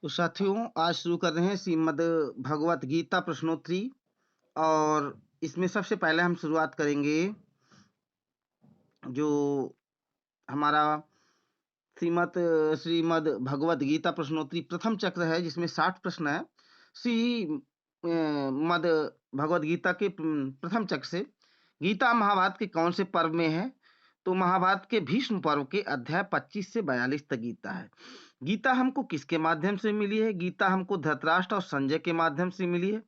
तो साथियों, आज शुरू कर रहे हैं श्रीमद् भगवत गीता प्रश्नोत्तरी। और इसमें सबसे पहले हम शुरुआत करेंगे जो हमारा श्रीमद् भगवत गीता प्रश्नोत्तरी प्रथम चक्र है, जिसमें 60 प्रश्न है। मद भगवत गीता के प्रथम चक्र से गीता महाभारत के कौन से पर्व में है? तो महाभारत के भीष्म पर्व के अध्याय 25 से 42 तक गीता है। गीता हमको किसके माध्यम से मिली है? गीता हमको धृतराष्ट्र और संजय के माध्यम से मिली है।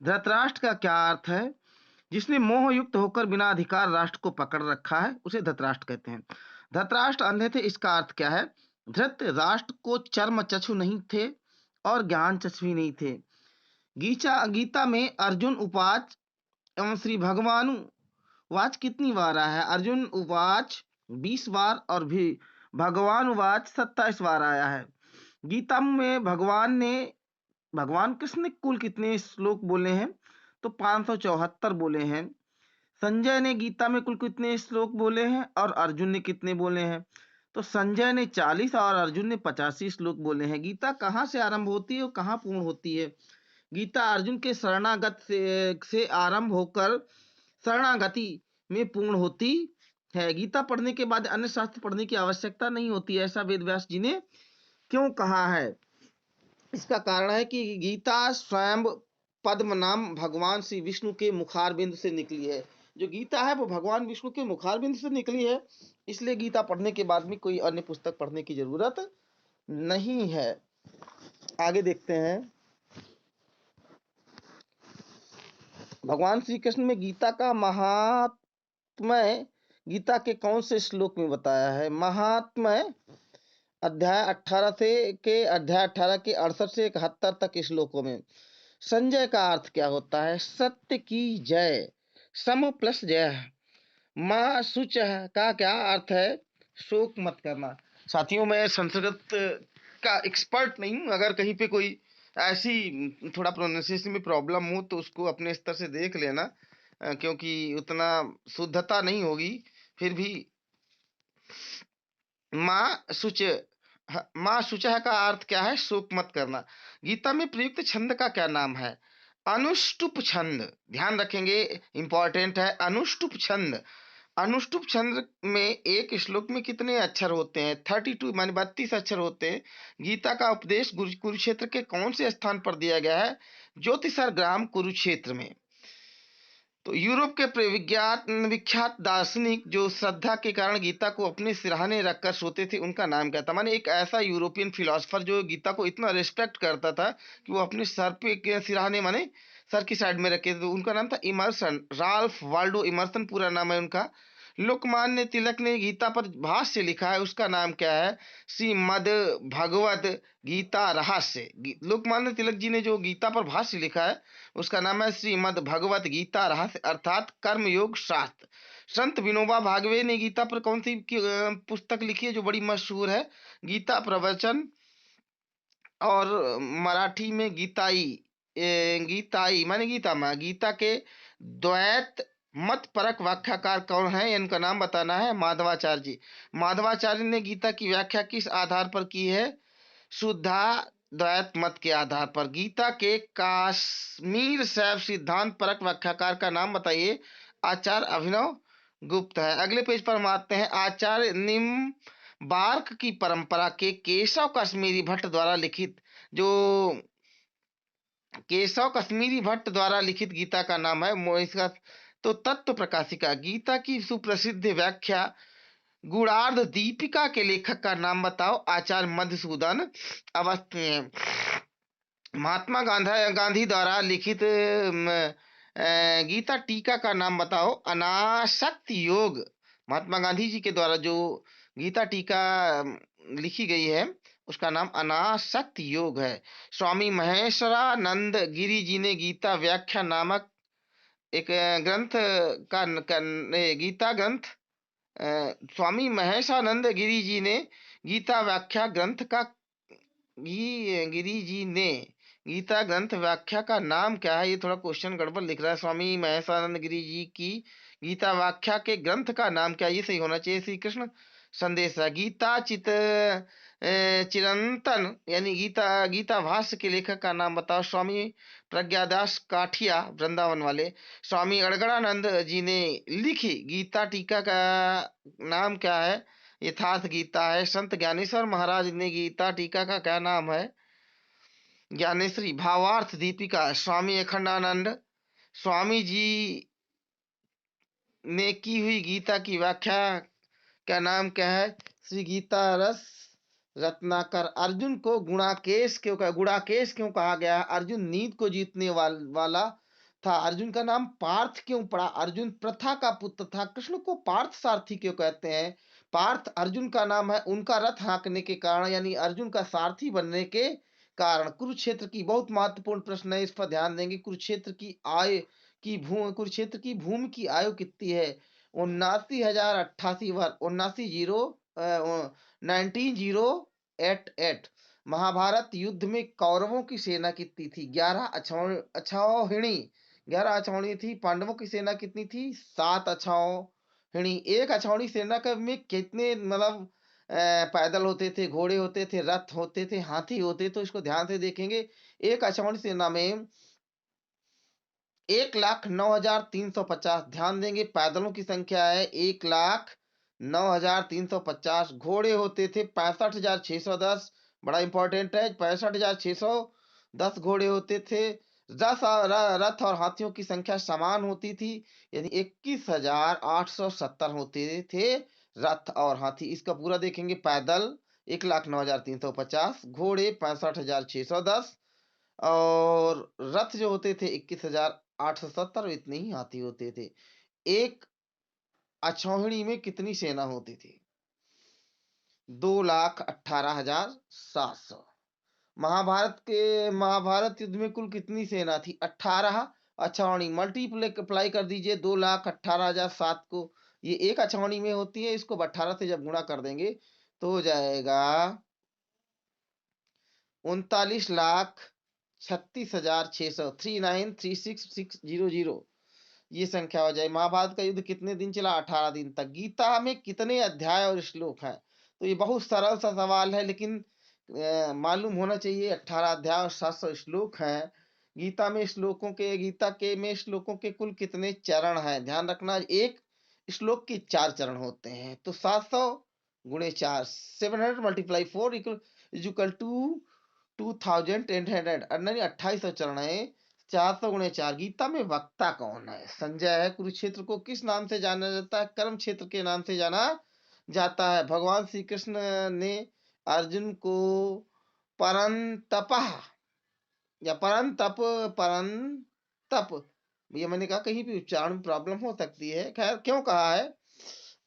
धृतराष्ट्र का क्या अर्थ है? जिसने मोह युक्त होकर बिना अधिकार राष्ट्र को पकड़ रखा है, उसे धृतराष्ट्र कहते हैं। धृतराष्ट्र अंधे थे, इसका अर्थ क्या है? धृत राष्ट्र को चर्म चक्षु नहीं थे और ज्ञान चक्षु भी नहीं थे। गीता में अर्जुन उवाच एवं श्री भगवानु वाच कितनी बार आया है? अर्जुन उवाच 20 बार और भी भगवान उवाच 27 बार आया है। गीता में भगवान कृष्ण ने कुल कितने श्लोक बोले हैं? तो 574 बोले हैं। संजय ने गीता में कुल कितने श्लोक बोले हैं और अर्जुन ने कितने बोले हैं? तो संजय ने 40 और अर्जुन ने 85 श्लोक बोले हैं। गीता कहाँ से आरंभ होती है और कहाँ पूर्ण होती है? गीता अर्जुन के शरणागत से आरंभ होकर शरणागति में पूर्ण होती है। गीता पढ़ने के बाद अन्य शास्त्र पढ़ने की आवश्यकता नहीं होती, ऐसा वेद व्यास जी ने क्यों कहा है? इसका कारण है कि गीता स्वयं पद्म नाम भगवान श्री विष्णु के मुखारबिंद से निकली है। जो गीता है वो भगवान विष्णु के मुखारबिंद से निकली है, इसलिए गीता पढ़ने के बाद में कोई अन्य पुस्तक पढ़ने की जरूरत नहीं है। आगे देखते हैं। भगवान श्री कृष्ण में गीता का महात्म्य गीता के कौन से श्लोक में बताया है? महात्म्य अध्याय 18 के 68 से 71 तक श्लोकों में। संजय का अर्थ क्या होता है? सत्य की जय, सम प्लस जय। मां शुच का क्या अर्थ है? शोक मत करना। साथियों, मैं संस्कृत का एक्सपर्ट नहीं हूं, अगर कहीं पे कोई ऐसी थोड़ा प्रोनाउंसिएशन में प्रॉब्लम हो तो उसको अपने स्तर से देख लेना, क्योंकि उतना शुद्धता नहीं होगी। फिर भी मां शुच मां शुचः का अर्थ क्या है? शोक मत करना। गीता में प्रयुक्त छंद का क्या नाम है? अनुष्टुप छंद। ध्यान रखेंगे, इंपॉर्टेंट है अनुष्टुप छंद। अनुष्टुप छंद में एक श्लोक में कितने अक्षर होते हैं? 32 माने 32 अक्षर होते हैं। गीता का उपदेश कुरुक्षेत्र के कौन से स्थान पर दिया गया है? ज्योतिषर ग्राम कुरुक्षेत्र में। तो यूरोप के विख्यात दार्शनिक जो श्रद्धा के कारण गीता को अपने सिरहाने रखकर सोते थे, उनका नाम क्या था? माने एक ऐसा यूरोपियन फिलोसफर जो गीता को इतना रिस्पेक्ट करता था कि वो अपने सर पे सिरहाने माने सर की साइड में रखे थे, तो उनका नाम था इमर्सन, राल्फ वाल्डो इमर्सन पूरा नाम है उनका। लोकमान्य तिलक ने गीता पर भाष्य लिखा है, उसका नाम क्या है? श्रीमद् भगवत गीता रहस्य। लोकमान्य तिलक जी ने जो गीता पर भाष्य लिखा है उसका नाम है श्रीमद् भगवत गीता रहस्य अर्थात कर्मयोग शास्त्र। संत विनोबा भावे ने गीता पर कौन सी पुस्तक लिखी है जो बड़ी मशहूर है? गीता प्रवचन। और मराठी में गीताई माने गीता में। गीता के द्वैत मत परक व्याख्याकार कौन है? इनका नाम बताना है। माधवाचार्य जी। माधवाचार्य ने गीता की व्याख्या किस आधार पर की है? शुद्धा द्वैत मत के आधार पर। गीता के काश्मीर शैव सिद्धांत परक व्याख्याकार का नाम बताइए। आचार्य अभिनव गुप्त है। अगले पेज पर हम आते हैं। आचार्य निम्बार्क की परंपरा के केशव कश्मीरी भट्ट द्वारा लिखित गीता का नाम है इसका तो तत्व प्रकाशिका। गीता की सुप्रसिद्ध व्याख्या गुणार्ध दीपिका के लेखक का नाम बताओ। आचार्य मधुसूदन अवस्थी। महात्मा गांधी द्वारा लिखित गीता टीका का नाम बताओ। अनासक्ति योग। महात्मा गांधी जी के द्वारा जो गीता टीका लिखी गई है उसका नाम अनासक्ति योग है। स्वामी महेश्वरानंद गिरी जी ने गीता व्याख्या नामक एक ग्रंथ गीता ग्रंथ स्वामी महेशानंद गिरी जी ने गीता व्याख्या ग्रंथ का गिरी जी ने गीता ग्रंथ व्याख्या का नाम क्या है? ये थोड़ा क्वेश्चन गड़बड़ लिख रहा है। स्वामी महेशानंद गिरी जी की गीता व्याख्या के ग्रंथ का नाम क्या है? ये सही होना चाहिए। श्री कृष्ण संदेश है। गीता चिरंतन यानी गीता भाष्य के लेखक का नाम बताओ। स्वामी प्रज्ञादास काठिया वृंदावन वाले। स्वामी अड़गड़ानंद जी ने लिखी गीता टीका का नाम क्या है? यथार्थ गीता है। संत ज्ञानेश्वर महाराज ने गीता टीका का क्या नाम है? ज्ञानेश्वरी। भावार्थ दीपिका स्वामी अखंडानंद स्वामी जी ने की हुई गीता की व्याख्या का नाम क्या है? श्री गीता रस रत्नाकर। अर्जुन को गुणाकेश क्यों कहा गया? अर्जुन नींद को जीतने वाला था। अर्जुन का नाम पार्थ क्यों पड़ा? अर्जुन प्रथा का पुत्र था। कृष्ण को पार्थ सारथी क्यों कहते हैं? पार्थ अर्जुन का नाम है उनका रथ हाँकने के कारण, यानी अर्जुन का सारथी बनने के कारण। कुरुक्षेत्र की बहुत महत्वपूर्ण प्रश्न है, इस पर ध्यान देंगे। कुरुक्षेत्र की भूमि की आयु कितनी है? 79,088 वर्ष। 19,088। महाभारत युद्ध में कौरवों की सेना कितनी थी? 11 अक्षौहिणी। 11 अक्षौहिणी थी। पांडवों की सेना कितनी थी? 7 अक्षौहिणी। एक अक्षौहिणी सेना में कितने मतलब पैदल होते थे, घोड़े होते थे, रथ होते थे, हाथी होते? तो इसको ध्यान से देखेंगे। एक अक्षौहिणी सेना में 1,09,350। ध्यान देंगे, पैदलों की संख्या है 1,09,350। घोड़े होते थे 65,610। बड़ा इंपॉर्टेंट है, 65,610 घोड़े होते थे। रथ और हाथियों की संख्या समान होती थी, यानी 21,870 होते थे रथ और हाथी। इसका पूरा देखेंगे। पैदल 1,09,350, घोड़े 65,610 और रथ जो होते थे 21,870, इतने ही हाथी होते थे। एक अक्षौहिणी में कितनी सेना होती थी? 2,18,700। महाभारत युद्ध में कुल कितनी सेना थी? 18 अक्षौहिणी। मल्टीप्लाई कर दीजिए 2,18,700 को। ये एक अक्षौहिणी में होती है, इसको 18 से जब गुणा कर देंगे तो हो जाएगा 39,36,600। 39,36,600 ये संख्या हो जाए। महाभारत का युद्ध कितने दिन चला? 18 दिन तक। गीता में कितने अध्याय और श्लोक हैं? तो ये बहुत सरल सा सवाल है, लेकिन मालूम होना चाहिए। 18 अध्याय और 700 श्लोक हैं। गीता में श्लोकों के कुल कितने चरण हैं? ध्यान रखना, एक श्लोक के 4 चरण होते हैं। तो 700 गुणे 4, 700 मल्टीप्लाई 4 इक्वल टू 2,800, नहीं 2800 चरण है। 400 गुणे 4। गीता में वक्ता कौन है? संजय है। कुरुक्षेत्र को किस नाम से जाना जाता है? कर्म क्षेत्र के नाम से जाना जाता है। भगवान श्री कृष्ण ने अर्जुन को परंतप या परंतप, ये मैंने कहा कहीं भी उच्चारण में प्रॉब्लम हो सकती है, खैर क्यों कहा है?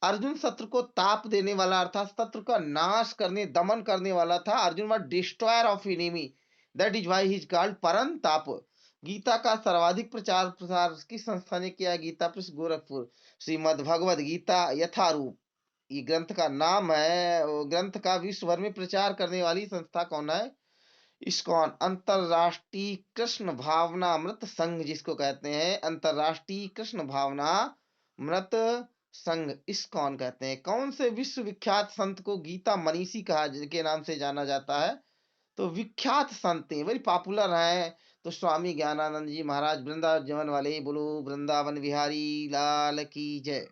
अर्जुन शत्रु को ताप देने वाला, अर्थात शत्रु का नाश करने, दमन करने वाला था। Arjun was destroyer of enemy, that is why he is called Parantap. Gita का सर्वाधिक प्रचार प्रसार किस संस्था ने किया? गीता प्रेस गोरखपुर। श्रीमद् भगवद गीता यथारूप ये ग्रंथ का नाम है। ग्रंथ का विश्व भर में प्रचार करने वाली संस्था कौन है? इस्कॉन, अंतरराष्ट्रीय कृष्ण भावनामृत संघ जिसको कहते हैं, अंतरराष्ट्रीय कृष्ण भावनामृत संघ, इस्कॉन कहते हैं। कौन से विश्व विख्यात संत को गीता मनीषी कहा के नाम से जाना जाता है? तो विख्यात संत हैं, वेरी पॉपुलर हैं। तो स्वामी ज्ञानानंद जी महाराज वृंदावन वाले, बोलो वृंदावन बिहारी लाल की जय।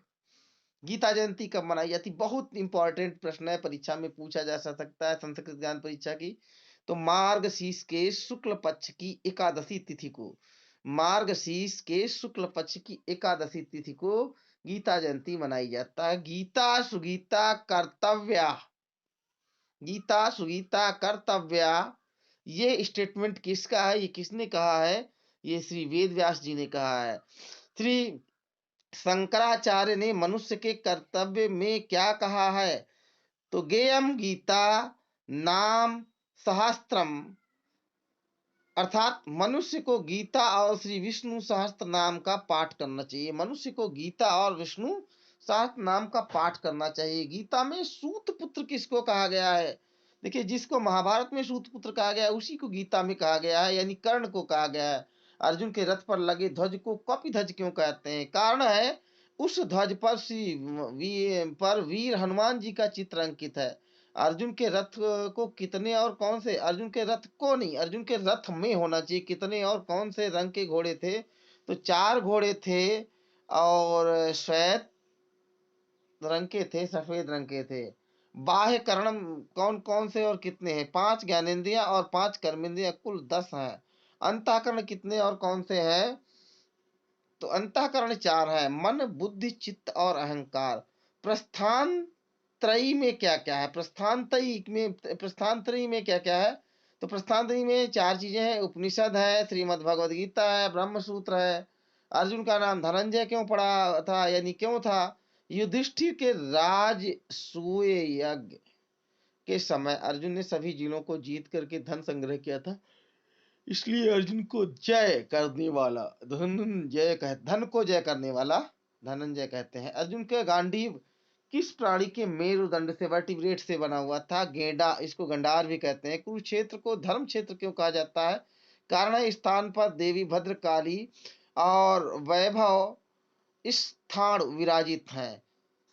गीता जयंती कब मनाई जाती? बहुत इंपॉर्टेंट प्रश्न है, परीक्षा में पूछा जा सकता है, संस्कृत ज्ञान परीक्षा की। तो मार्गशीर्ष के शुक्ल पक्ष की एकादशी तिथि को, मार्गशीर्ष के शुक्ल पक्ष की एकादशी तिथि को गीता जयंती मनाई जाता है। गीता सुगीता कर्तव्या, गीता सुगीता कर्तव्या, ये स्टेटमेंट किसका है? ये किसने कहा है? ये श्री वेद व्यास जी ने कहा है। श्री शंकराचार्य ने मनुष्य के कर्तव्य में क्या कहा है? तो गेयम गीता नाम सहस्त्रम, अर्थात मनुष्य को गीता और श्री विष्णु सहस्त्र नाम का पाठ करना चाहिए। मनुष्य को गीता और विष्णु सहस्त्र नाम का पाठ करना चाहिए। गीता में सूत पुत्र किसको कहा गया है? देखिए, जिसको महाभारत में सूत पुत्र कहा गया है उसी को गीता में कहा गया है, यानी कर्ण को कहा गया है। अर्जुन के रथ पर लगे ध्वज को कपि ध्वज क्यों कहते हैं? कारण है उस ध्वज पर वीर हनुमान जी का चित्र अंकित है। अर्जुन के रथ को कितने और कौन से, अर्जुन के रथ को नहीं, अर्जुन के रथ में होना चाहिए, कितने और कौन से रंग के घोड़े थे? तो 4 घोड़े थे और श्वेत रंग के थे, सफेद रंग के थे। बाह्य कर्ण कौन कौन से और कितने हैं? 5 ज्ञानेंद्रियां और 5 कर्मेंद्रियां, कुल 10 हैं। अंतःकरण कितने और कौन से हैं? तो अंतःकरण 4 है, मन बुद्धि चित्त और अहंकार। प्रस्थान त्रयी में क्या क्या है? प्रस्थान त्रयी में क्या क्या है? तो प्रस्थान त्रयी में 4 चीजें हैं, उपनिषद है, श्रीमद् भगवद गीता है, ब्रह्म सूत्र है। अर्जुन का नाम धनंजय क्यों पड़ा था, यानी क्यों था? युधिष्ठिर के राजसूय यज्ञ के समय अर्जुन ने सभी जिलों को जीत करके धन संग्रह किया था, इसलिए अर्जुन को जय करने वाला धनंजय कहते, धन को जय करने वाला धनंजय कहते हैं। अर्जुन के गांडीव किस प्राणी के मेरुदंड से, वर्टिब्रेट से बना हुआ था? गेंडा, इसको गंडार भी कहते हैं। कुरुक्षेत्र को धर्म क्षेत्र क्यों कहा जाता है? कारण इस स्थान पर देवी भद्रकाली और वैभव स्थान विराजित हैं।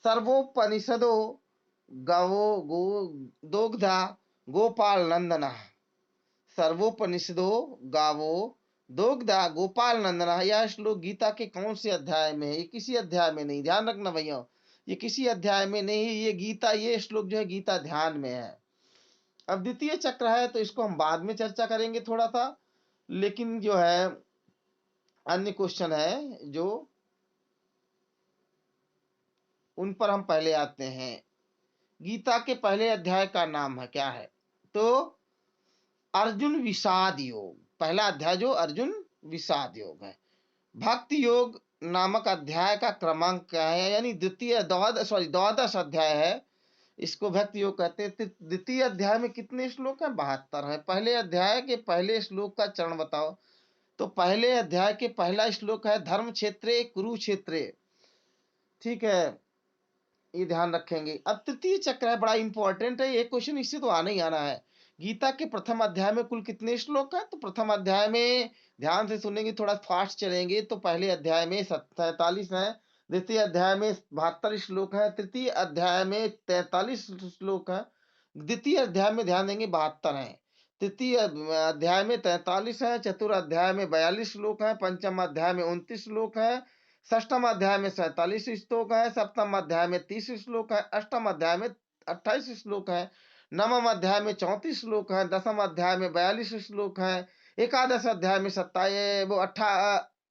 सर्वोपनिषदो गवो गो दोग्धा गोपाल नंदना, सर्वोपनिषदो गावो दोग्धा गोपाल नंदना। यह श्लोक गीता के कौन से अध्याय में है? ये किसी अध्याय में नहीं, ध्यान रखना भैया, ये किसी अध्याय में नहीं, ये गीता, ये श्लोक जो है गीता ध्यान में है। अब द्वितीय चक्र है तो इसको हम बाद में चर्चा करेंगे थोड़ा सा, लेकिन जो है अन्य क्वेश्चन है जो उन पर हम पहले आते हैं। गीता के पहले अध्याय का नाम है क्या है? तो अर्जुन विषाद योग, पहला अध्याय जो अर्जुन विषाद योग है। भक्ति योग नामक अध्याय का क्रमांक क्या है? यानी द्वादश अध्याय है, इसको भक्ति योग कहते हैं। द्वितीय अध्याय में कितने श्लोक हैं? 72 है। पहले अध्याय के पहले श्लोक का चरण बताओ। तो पहले अध्याय के पहला श्लोक है धर्म क्षेत्रे कुरुक्षेत्रे, ठीक है, ये ध्यान रखेंगे। अब तृतीय चक्र है, बड़ा इंपॉर्टेंट है ये क्वेश्चन, इससे तो आना ही आना है। गीता के प्रथम अध्याय में कुल कितने श्लोक हैं? तो प्रथम अध्याय में ध्यान से सुनेंगे, थोड़ा फास्ट चलेंगे, तो पहले अध्याय में 47 है, द्वितीय अध्याय में 72 श्लोक है, तृतीय अध्याय में 43 श्लोक है, द्वितीय अध्याय में ध्यान देंगे 72 है, तृतीय अध्याय में 43 है, चतुर्थ अध्याय में 42 श्लोक है, पंचम अध्याय में 29 श्लोक है, षष्ठम अध्याय में 47 श्लोक है, सप्तम अध्याय में 30 श्लोक है, अष्टम अध्याय में 28 श्लोक है, नवम अध्याय में 34 श्लोक है, दसम अध्याय में 42 श्लोक है, एकादश अध्याय में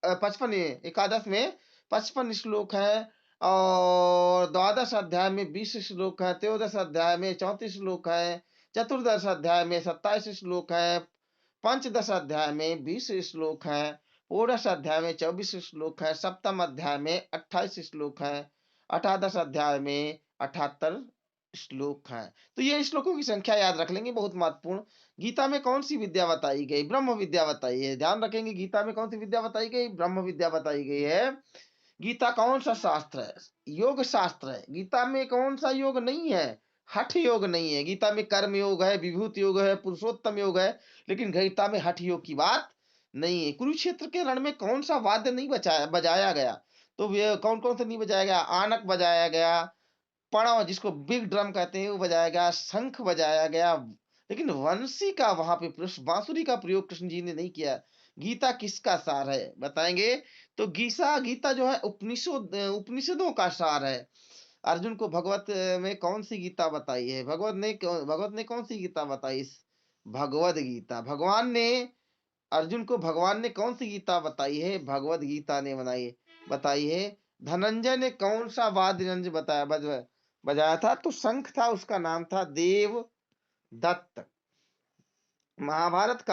55, एकादश में 55 श्लोक है, और द्वादश अध्याय में 20 श्लोक है, त्रयोदश अध्याय में 34 श्लोक है, चतुर्दश अध्याय में 27 श्लोक है, पंचदश अध्याय में 20 श्लोक है, षोडश अध्याय में 24 श्लोक है, सप्तम अध्याय में 28 श्लोक है, अठादश अध्याय में 78 श्लोक है। तो ये श्लोकों की संख्या याद रख लेंगे, बहुत महत्वपूर्ण। गीता में कौन सी विद्या बताई गई? ब्रह्म विद्या बताई है, ध्यान रखेंगे। गीता में कौन सी विद्या बताई गई? ब्रह्म विद्या बताई गई है। गीता कौन सा शास्त्र है? योग शास्त्र है। गीता में कौन सा योग नहीं है? हठ योग नहीं है। गीता में कर्म योग है, विभूति योग है, पुरुषोत्तम योग है, लेकिन गीता में हठ योग की बात नहीं है। कुरुक्षेत्र के रण में कौन सा वाद्य नहीं बजाया गया? तो वे कौन कौन सा नहीं बजाया गया? आनक बजाया गया, पड़ाव जिसको बिग ड्रम कहते हैं वो बजाया गया, शंख बजाया गया, लेकिन वंशी का वहां पे बांसुरी का प्रयोग कृष्ण जी ने नहीं किया। गीता किसका सार है बताएंगे? तो गीता जो है उपनिषदों का सार है। अर्जुन को भगवत में कौन सी गीता बताई है? भगवत ने कौन सी गीता बताई? भगवद गीता। भगवान ने कौन सी गीता बताई है? भगवद गीता ने बताई है। धनंजय ने कौन सा वाद्य यंत्र बजाया था? तो शंख था, उसका नाम था देव दत्त। महाभारत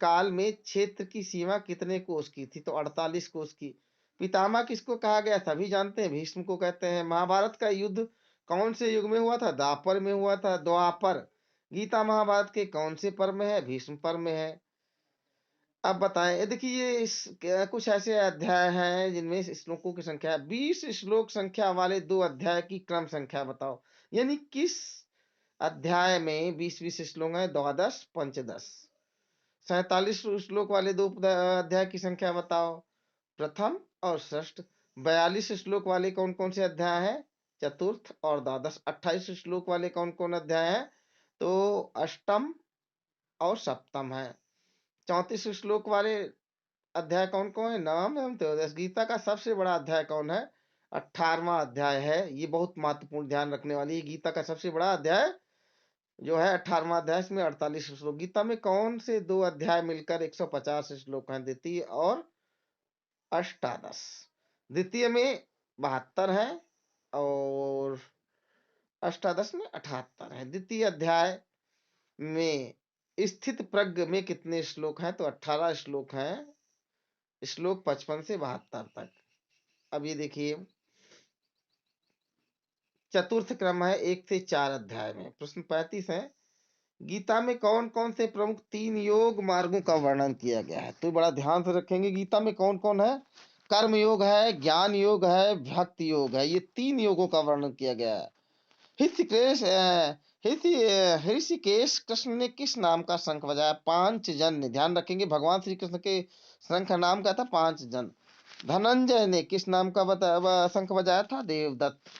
काल में क्षेत्र की सीमा कितने कोस की थी? तो 48 कोस की। पितामह किसको कहा गया? सभी जानते हैं, भीष्म को कहते हैं। महाभारत का युद्ध कौन से युग में हुआ था? द्वापर में हुआ था, द्वापर। गीता महाभारत के कौन से पर्व में है? भीष्म पर्व में है। अब बताएं, देखिए ये कुछ ऐसे अध्याय हैं जिनमें श्लोकों की संख्या 20 श्लोक संख्या वाले 2 अध्याय की क्रम संख्या बताओ। यानी किस अध्याय में 20 श्लोक है? द्वादश पंचदश। 47 श्लोक वाले 2 अध्याय की संख्या बताओ, प्रथम और षष्ठ। 42 श्लोक वाले कौन कौन से अध्याय हैं? चतुर्थ और द्वादश। 28 श्लोक वाले कौन कौन अध्याय हैं? तो अष्टम और सप्तम है। 34 श्लोक वाले अध्याय कौन कौन है? नवम एवं त्रयोदश। गीता का सबसे बड़ा अध्याय कौन है? 18वां अध्याय है। ये बहुत महत्वपूर्ण, ध्यान रखने वाली। गीता का सबसे बड़ा अध्याय जो है 18वां अध्याय, इसमें 48 श्लोक। गीता में कौन से दो अध्याय मिलकर 150 श्लोक हैं? द्वितीय और अष्टादश। द्वितीय में 72 है और अष्टादश में 78 है। द्वितीय अध्याय में स्थित प्रज्ञ में कितने श्लोक हैं? तो 18 श्लोक हैं, श्लोक 55 से 72 तक। अब ये देखिए, चतुर्थ क्रम है 1 से 4 अध्याय में। प्रश्न 35 है, गीता में कौन कौन से प्रमुख 3 योग मार्गों का वर्णन किया गया है? तो बड़ा ध्यान से रखेंगे, गीता में कौन कौन है? कर्म योग है, ज्ञान योग है, भक्ति योग है। ये 3 योगों का वर्णन किया गया है। ऋषिकेश कृष्ण ने किस नाम का शंख बजाया? पांचजन्य। ध्यान रखेंगे, भगवान श्री कृष्ण के शंख का नाम क्या था? पांचजन्य। धनंजय ने किस नाम का शंख बजाया था? देवदत्त।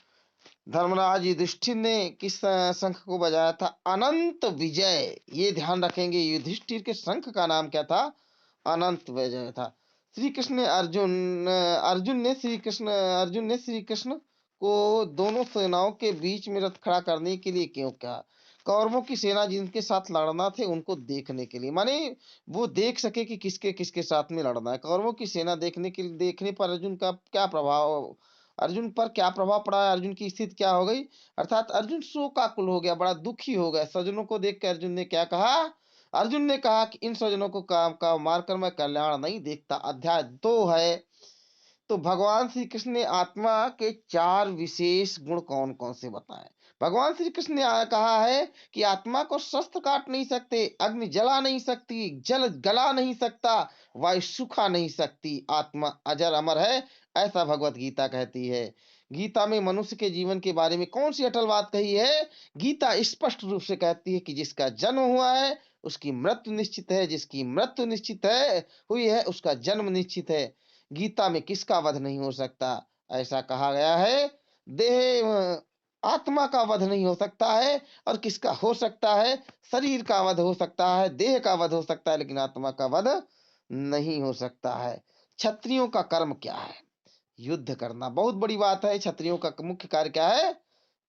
धर्मराज युधिष्ठिर ने किस शंख को बजाया था? अनंत विजय। ये ध्यान रखेंगे, युधिष्ठिर के शंख का नाम क्या था? अनंत विजय था। श्री कृष्ण ने अर्जुन ने श्री कृष्ण को दोनों सेनाओं के बीच में रथ खड़ा करने के लिए क्यों कहा? कौरवों की सेना जिनके साथ लड़ना थे उनको देखने के लिए, माने वो देख सके कि किसके किसके साथ में लड़ना है। कौरवों की सेना देखने पर अर्जुन पर क्या प्रभाव पड़ा है? अर्जुन की स्थिति क्या हो गई? अर्थात अर्जुन शोकाकुल हो गया, बड़ा दुखी हो गया। सज्जनों को देख कर अर्जुन ने क्या कहा? अर्जुन ने कहा कि इन स्वजनों को काम का मारकर मैं कल्याण नहीं देखता। अध्याय 2 है। तो भगवान श्री कृष्ण ने आत्मा के 4 विशेष गुण कौन कौन से बताए? भगवान श्री कृष्ण ने कहा है कि आत्मा को शस्त्र काट नहीं सकते, अग्नि जला नहीं सकती, जल गला नहीं सकता, वायु सुखा नहीं सकती, आत्मा अजर अमर है, ऐसा भगवत गीता कहती है। गीता में मनुष्य के जीवन के बारे में कौन सी अटल बात कही है? गीता स्पष्ट रूप से कहती है कि जिसका जन्म हुआ है उसकी मृत्यु निश्चित है, जिसकी मृत्यु निश्चित है हुई है उसका जन्म निश्चित है। गीता में किसका वध नहीं हो सकता? ऐसा कहा गया है। देह आत्मा का वध नहीं हो सकता है, और किसका हो सकता है? शरीर का वध हो सकता है, देह का वध हो सकता है, लेकिन आत्मा का वध नहीं हो सकता है। क्षत्रियों का कर्म क्या है? युद्ध करना। बहुत बड़ी बात है। क्षत्रियों का मुख्य कार्य क्या है?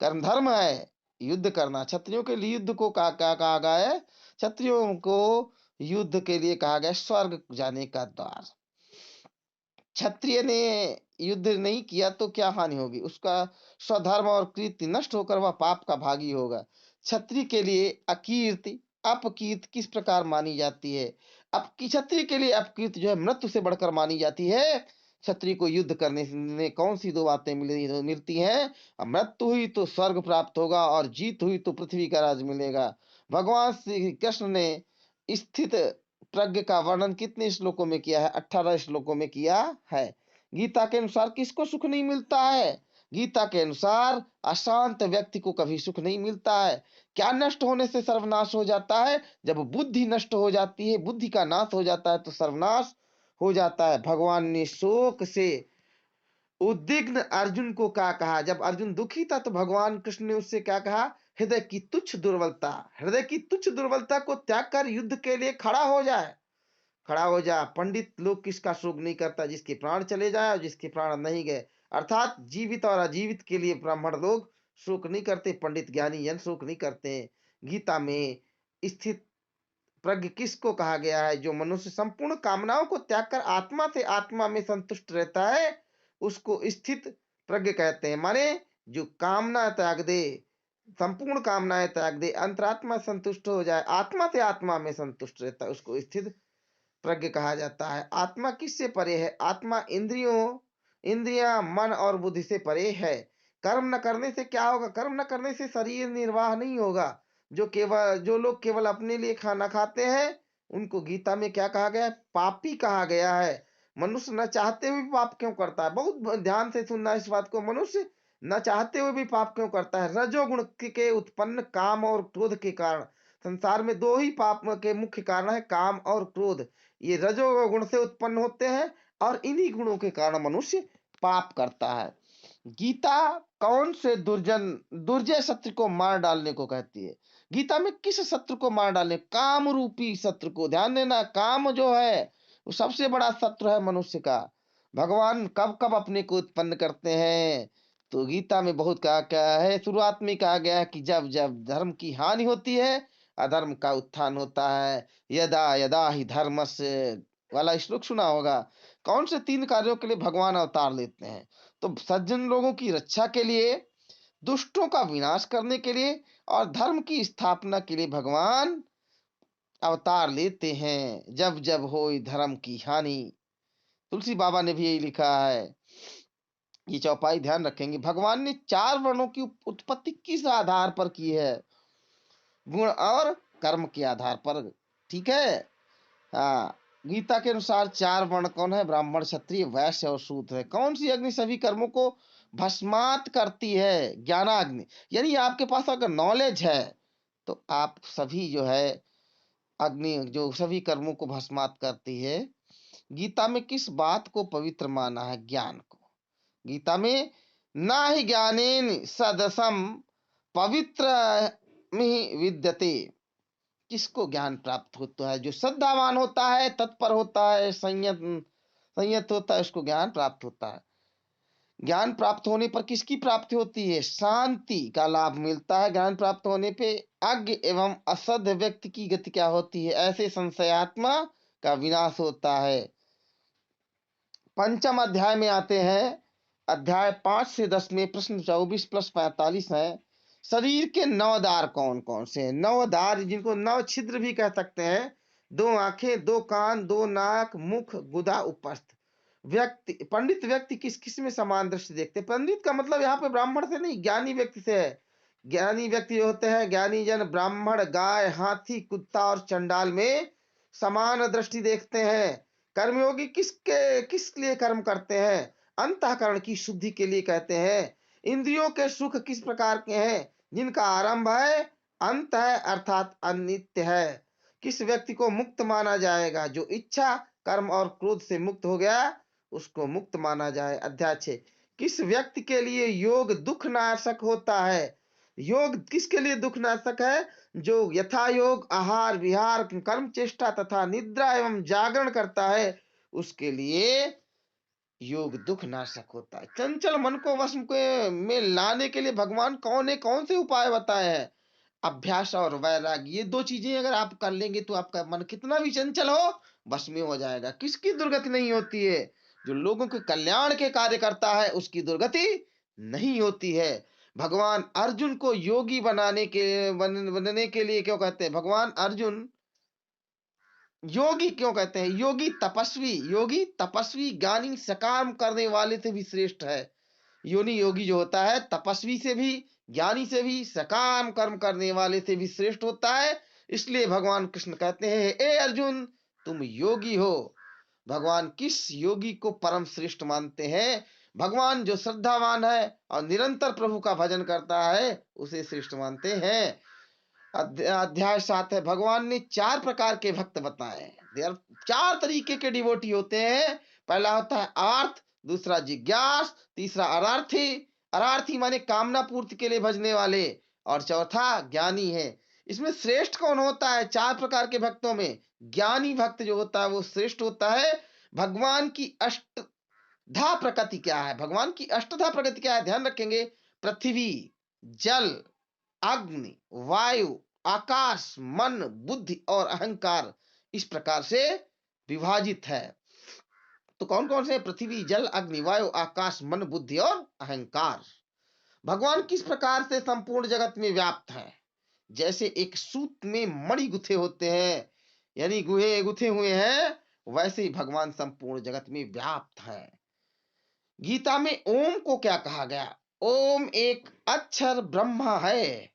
कर्म धर्म है, युद्ध करना। क्षत्रियों के लिए युद्ध को क्या कहा गया है? क्षत्रियों को युद्ध के लिए कहा गया स्वर्ग जाने का द्वार। क्षत्रिय ने युद्ध नहीं किया तो क्या हानि होगी? उसका स्वधर्म और कीर्ति नष्ट होकर वह पाप का भागी होगा। क्षत्रिय के लिए अकीर्ति अपकीर्ति किस प्रकार मानी जाती है? अब क्षत्रिय के लिए अपकीर्ति जो है मृत्यु से बढ़कर मानी जाती है। क्षत्रिय को युद्ध करने में कौन सी दो बातें मिलती हैं? मृत्यु हुई तो स्वर्ग प्राप्त होगा और जीत हुई तो पृथ्वी का राज मिलेगा। भगवान श्री कृष्ण ने स्थित प्रज्ञ का वर्णन कितने श्लोकों में किया है? 18 श्लोकों में किया है। गीता के अनुसार किसको सुख नहीं मिलता है? गीता के अनुसार अशांत व्यक्ति को कभी सुख नहीं मिलता है। क्या नष्ट होने से सर्वनाश हो जाता है? जब बुद्धि नष्ट हो जाती है, बुद्धि का नाश हो जाता है तो सर्वनाश हो जाता है। भगवान ने शोक से उद्विग्न अर्जुन को क्या कहा? जब अर्जुन दुखी था तो भगवान कृष्ण ने उससे क्या कहा? हृदय की तुच्छ दुर्बलता, हृदय की तुच्छ दुर्बलता को त्याग कर युद्ध के लिए खड़ा हो जाए, खड़ा हो जा। पंडित लोग किसका शोक नहीं करता? जिसके प्राण चले जाए और जिसके प्राण नहीं गए। अर्थात जीवित और अजीवित के लिए ब्राह्मण लोग शोक नहीं करते, पंडित ज्ञानी जन शोक नहीं करते हैं। गीता में स्थित प्रज्ञ किसको कहा गया है? जो मनुष्य संपूर्ण कामनाओं को त्याग कर आत्मा से आत्मा में संतुष्ट रहता है उसको स्थित प्रज्ञ कहते हैं। माने जो कामना त्याग दे, संपूर्ण कामनाएं त्याग दे, अंतरात्मा संतुष्ट हो जाए, आत्मा से आत्मा में संतुष्ट रहता है, उसको स्थित प्रज्ञ कहा जाता है। आत्मा किससे परे है? आत्मा इंद्रियां मन और बुद्धि से परे है। कर्म न करने से क्या होगा? कर्म न करने से शरीर निर्वाह नहीं होगा। जो लोग केवल अपने लिए खाना खाते हैं उनको गीता में क्या कहा गया है? पापी कहा गया है। मनुष्य न चाहते हुए भी पाप क्यों करता है? बहुत ध्यान से सुनना इस बात को। मनुष्य न चाहते हुए भी पाप क्यों करता है? रजोगुण के उत्पन्न काम और क्रोध के कारण। संसार में दो ही पाप के मुख्य कारण है, काम और क्रोध। ये रजोगुण से उत्पन्न होते हैं और इन्हीं गुणों के कारण मनुष्य पाप करता है। गीता कौन से दुर्जय शत्रु को मार डालने को कहती है? गीता में किस शत्रु को मार डालने? काम रूपी शत्रु को। ध्यान देना, काम जो है वो सबसे बड़ा शत्रु है मनुष्य का। भगवान कब कब अपने को उत्पन्न करते हैं? तो गीता में बहुत कहा क्या है, शुरुआत में कहा गया है कि जब जब धर्म की हानि होती है, अधर्म का उत्थान होता है। यदा यदा ही धर्मस्य वाला श्लोक सुना होगा। कौन से 3 कार्यों के लिए भगवान अवतार लेते हैं? तो सज्जन लोगों की रक्षा के लिए, दुष्टों का विनाश करने के लिए और धर्म की स्थापना के लिए भगवान अवतार लेते हैं। जब जब होई धर्म की हानि। तुलसी बाबा ने भी यही लिखा है। ये चौपाई ध्यान रखेंगे। भगवान ने 4 वर्णों की उत्पत्ति किस आधार पर की है? गुण और कर्म के आधार पर। ठीक है। हाँ, गीता के अनुसार 4 वर्ण कौन है? ब्राह्मण, क्षत्रिय, वैश्य और शूद्र है। कौन सी अग्नि सभी कर्मों को भस्मात करती है? ज्ञानाग्नि। यानी आपके पास अगर नॉलेज है तो आप सभी जो है अग्नि जो सभी कर्मों को भस्मात करती है। गीता में किस बात को पवित्र माना है? ज्ञान को। गीता में ना ही ज्ञानेन सदसम पवित्र में विद्यते। किसको ज्ञान प्राप्त होता है? जो श्रद्धावान होता है, तत्पर होता है, संयत होता है, उसको ज्ञान प्राप्त होता है। ज्ञान प्राप्त होने पर किसकी प्राप्ति होती है? शांति का लाभ मिलता है। ज्ञान प्राप्त होने पे अज्ञ एवं असद व्यक्ति की गति क्या होती है? ऐसे संशयात्मा का विनाश होता है। पंचम अध्याय में आते हैं। अध्याय 5 से 10 में प्रश्न 24 प्लस 45 है। शरीर के 9 द्वार कौन कौन से हैं? 9 द्वार, जिनको 9 छिद्र भी कह सकते हैं। 2 आंखें, 2 कान, 2 नाक, मुख, गुदा, उपस्थ। व्यक्ति, पंडित व्यक्ति किस किस में समान दृष्टि देखते हैं? पंडित का मतलब यहाँ पे ब्राह्मण से नहीं, ज्ञानी व्यक्ति से है। ज्ञानी व्यक्ति होते हैं, ज्ञानी जन ब्राह्मण, गाय, हाथी, कुत्ता और चंडाल में समान दृष्टि देखते हैं। कर्मयोगी किस लिए कर्म करते हैं? अंतःकरण की शुद्धि के लिए कहते हैं। इंद्रियों के सुख किस प्रकार के हैं? जिनका आरंभ है, अंत है, अर्थात अनित्य है। किस व्यक्ति को मुक्त माना जाएगा? जो इच्छा, कर्म और क्रोध से मुक्त हो गया, उसको मुक्त माना जाए। अध्याय 6। किस व्यक्ति के लिए योग दुख नाशक होता है? योग किसके लिए दुख नाशक है? जो यथा योग आहार विहार कर्म चेष्टा तथा निद्रा एवं जागरण करता है, उसके लिए योग दुख नाशक होता है। चंचल मन को वश में लाने के लिए भगवान कौन से उपाय बताए हैं? अभ्यास और वैराग्य। ये 2 चीजें अगर आप कर लेंगे तो आपका मन कितना भी चंचल हो, बस में हो जाएगा। किसकी दुर्गति नहीं होती है? जो लोगों के कल्याण के कार्य करता है, उसकी दुर्गति नहीं होती है। भगवान अर्जुन को योगी बनने के लिए क्यों कहते हैं? भगवान अर्जुन योगी क्यों कहते हैं? योगी तपस्वी ज्ञानी सकाम करने वाले से भी श्रेष्ठ है। योगी जो होता है, तपस्वी से भी, ज्ञानी से भी, सकाम कर्म करने वाले से भी श्रेष्ठ होता है। इसलिए भगवान कृष्ण कहते हैं, ए अर्जुन, तुम योगी हो। भगवान किस योगी को परम श्रेष्ठ मानते हैं? भगवान जो श्रद्धावान है और निरंतर प्रभु का भजन करता है, उसे श्रेष्ठ मानते हैं। अध्याय 7 है। भगवान ने 4 प्रकार के भक्त बताए हैं। 4 तरीके के डिवोटी होते हैं। पहला होता है आर्थ, दूसरा जिज्ञास, तीसरा अरार्थी। अरार्थी माने कामना पूर्ति के लिए भजने वाले, और चौथा ज्ञानी है। इसमें श्रेष्ठ कौन होता है 4 प्रकार के भक्तों में? ज्ञानी भक्त जो होता है वो श्रेष्ठ होता है। भगवान की अष्टधा प्रकृति क्या है? भगवान की अष्टधा प्रकृति क्या है? ध्यान रखेंगे। पृथ्वी, जल, अग्नि, वायु, आकाश, मन, बुद्धि और अहंकार, इस प्रकार से विभाजित है। तो कौन कौन से? पृथ्वी, जल, अग्नि, वायु, आकाश, मन, बुद्धि और अहंकार। भगवान किस प्रकार से संपूर्ण जगत में व्याप्त है? जैसे एक सूत में मणि गुथे होते हैं, यानी गुहे गुथे हुए हैं, वैसे ही भगवान संपूर्ण जगत में व्याप्त है। गीता में ओम को क्या कहा गया? ओम एक अक्षर ब्रह्मा है।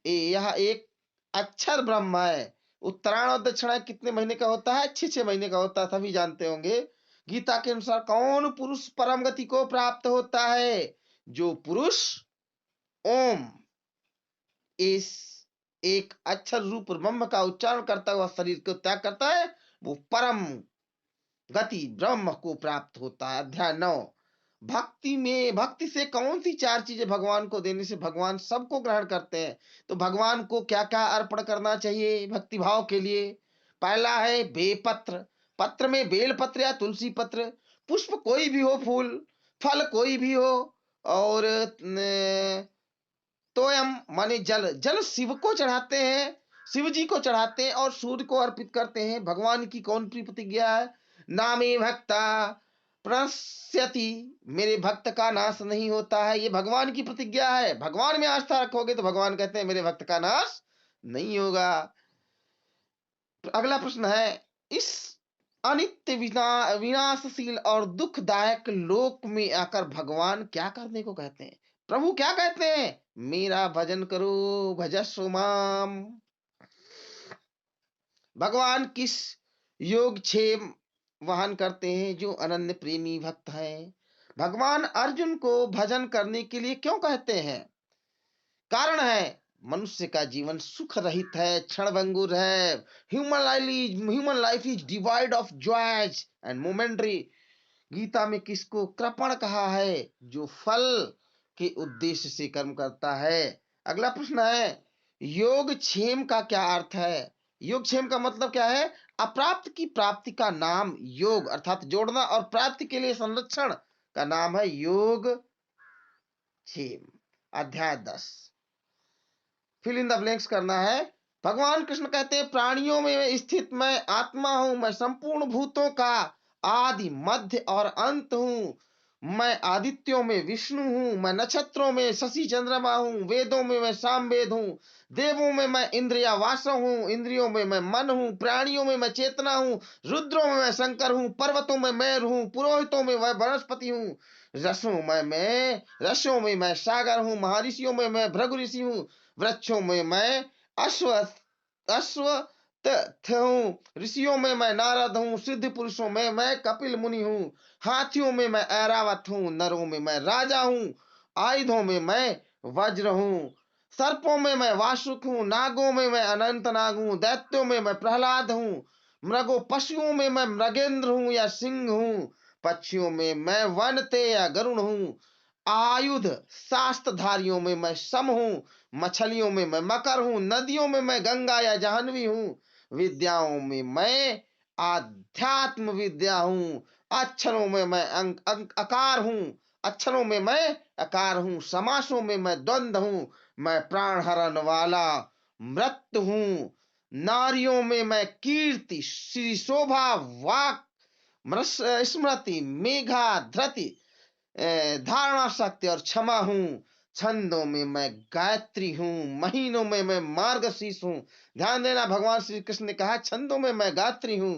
यह एक अक्षर ब्रह्म है। उत्तरायण और दक्षिणायन कितने महीने का होता है? 6 महीने का होता है, सभी जानते होंगे। गीता के अनुसार कौन पुरुष परम गति को प्राप्त होता है? जो पुरुष ओम इस एक अक्षर रूप ब्रह्म का उच्चारण करता हुआ शरीर को त्याग करता है, वो परम गति ब्रह्म को प्राप्त होता है। अध्याय 9। भक्ति से कौन सी चार चीजें भगवान को देने से भगवान सबको ग्रहण करते हैं? तो भगवान को क्या क्या अर्पण करना चाहिए भक्ति भाव के लिए? पहला है बेपत्र। पत्र में बेल पत्र या तुलसी पत्र, पुष्प कोई भी हो, फूल फल कोई भी हो, और तोयम माने जल। जल शिव को चढ़ाते हैं, शिव जी को चढ़ाते हैं और सूर्य को अर्पित करते हैं। भगवान की कौन सी प्रतिज्ञा है? नामे भक्ता प्रणश्यति, मेरे भक्त का नाश नहीं होता है, ये भगवान की प्रतिज्ञा है। भगवान में आस्था रखोगे तो भगवान कहते हैं मेरे भक्त का नाश नहीं होगा। अगला प्रश्न है, इस अनित्य विनाशशील और दुखदायक लोक में आकर भगवान क्या करने को कहते हैं? प्रभु क्या कहते हैं? मेरा भजन करो, भजस्व माम। भगवान किस योग क्षेम वहन करते हैं? जो अनन्य प्रेमी भक्त हैं। भगवान अर्जुन को भजन करने के लिए क्यों कहते हैं? कारण है, मनुष्य का जीवन सुख रहित है, क्षणभंगुर है। Human life is divide of joys and momentary. Gita में किसको कृपण कहा है? जो फल के उद्देश्य से कर्म करता है। अगला प्रश्न है, योगक्षेम का क्या अर्थ है? योगक्षेम का मतलब क्या है? अप्राप्त की प्राप्ति का नाम योग अर्थात जोड़ना, और प्राप्ति के लिए संरक्षण का नाम है योग क्षेम। अध्याय 10 फिल इन द ब्लैंक्स करना है। भगवान कृष्ण कहते हैं, प्राणियों में स्थित मैं आत्मा हूं, मैं संपूर्ण भूतों का आदि मध्य और अंत हूं। मैं आदित्यों में विष्णु हूं, मैं नक्षत्रों में शशि चंद्रमा हूं, वेदों में मैं सामवेद हूं, देवों में मैं इंद्रिया वासव हूं, इंद्रियों में मैं मन हूं, प्राणियों में मैं चेतना हूं, रुद्रों में मैं शंकर हूं, पर्वतों में मैं हूं, पुरोहितों में मैं वनस्पति हूं, रसों में मैं सागर हूं, महर्षियों में मैं भृगु ऋषि हूं, वृक्षों में मैं अश्वत्थ हूं, ऋषियों में मैं नारद हूं, सिद्ध पुरुषों में मैं कपिल मुनि हूं, हाथियों में मैं ऐरावत हूं, नरों में मैं राजा हूं, आयुधों में मैं वज्र हूं, सर्पों में मैं वासुक हूं, नागों में मैं अनंत नाग हूं, दैत्यों में मैं प्रहलाद हूं, मृगों पशुओं में मैं मृगेंद्र हूं या सिंह हूं, पक्षियों में मैं वनते या गरुण हूं, आयुध शास्त्रधारियों में मैं सम हूं, मछलियों में मैं मकर हूं, नदियों में मैं गंगा या जाह्नवी हूं, विद्याओं में मैं आध्यात्म विद्या हूं, अक्षरों में मैं अकार हूं, अक्षरों में मैं अकार हूं, समासों में मैं द्वंद्व हूं, मैं प्राण हरण वाला मृत्यु हूं, नारियों में मैं कीर्ति श्री शोभा वाक स्मृति मेघा धृति धारणा शक्ति और क्षमा हूं, छंदों में मैं गायत्री हूं, महीनों में मैं मार्गशीर्ष हूं। ध्यान देना, भगवान श्री कृष्ण ने कहा छंदों में मैं गायत्री हूं,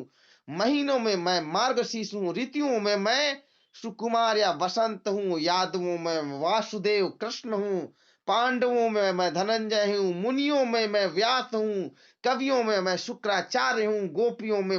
महीनों में मैं मार्गशीर्ष हूं, ऋतुओं में मैं सुकुमार या बसंत हूं, यादवों में वासुदेव कृष्ण हूं, पांडवों में मैं धनंजय हूं, मुनियों में मैं व्यास हूं, कवियों में मैं शुक्राचार्य हूं, गोपियों में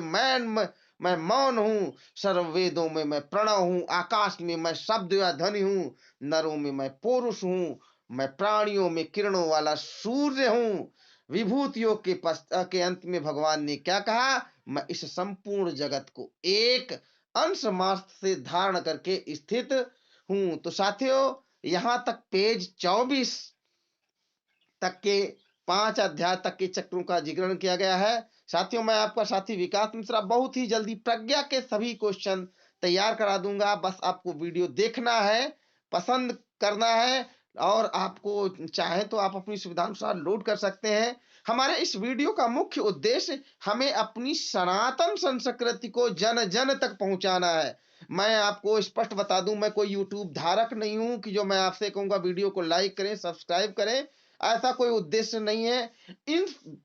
मैं मौन हूं, सर्व वेदों में मैं प्रणव हूं, आकाश में मैं शब्द या ध्वनि हूं, नरों में मैं पुरुष हूं, मैं प्राणियों में किरणों वाला सूर्य हूं। विभूतियों के अंत में भगवान ने क्या कहा? मैं इस संपूर्ण जगत को एक अंश मात्र से धारण करके स्थित हूं। तो साथियों, यहां तक पेज 24 तक के 5 अध्याय तक के चक्रों का जिक्र किया गया है। साथियों, मैं आपका साथी विकास मिश्रा बहुत ही जल्दी प्रज्ञा के सभी क्वेश्चन तैयार करा दूंगा। बस आपको वीडियो देखना है, पसंद करना है, और आपको चाहे तो आप अपनी सुविधानुसार लोड कर सकते हैं। हमारे इस वीडियो का मुख्य उद्देश्य हमें अपनी सनातन संस्कृति को जन जन तक पहुंचाना है। मैं आपको स्पष्ट बता दूं, मैं कोई यूट्यूब धारक नहीं हूं कि जो मैं आपसे कहूंगा वीडियो को लाइक करें, सब्सक्राइब करें। ऐसा कोई उद्देश्य नहीं है।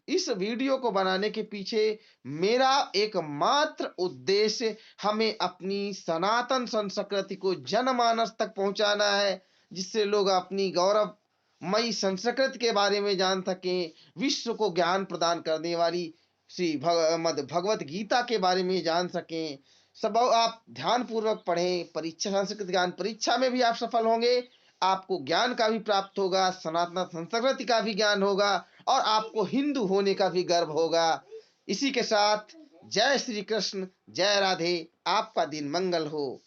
इस वीडियो को बनाने के पीछे मेरा एकमात्र उद्देश्य हमें अपनी सनातन संस्कृति को जनमानस तक पहुंचाना है, जिससे लोग अपनी गौरवमयी संस्कृति के बारे में जान सकें, विश्व को ज्ञान प्रदान करने वाली श्री भगवत गीता के बारे में जान सकें। सब आप ध्यान पूर्वक पढ़ें, परीक्षा संस्कृत ज्ञान परीक्षा में भी आप सफल होंगे, आपको ज्ञान का भी प्राप्त होगा, सनातन संस्कृति का भी ज्ञान होगा, और आपको हिंदू होने का भी गर्व होगा। इसी के साथ जय श्री कृष्ण, जय राधे, आपका दिन मंगल हो।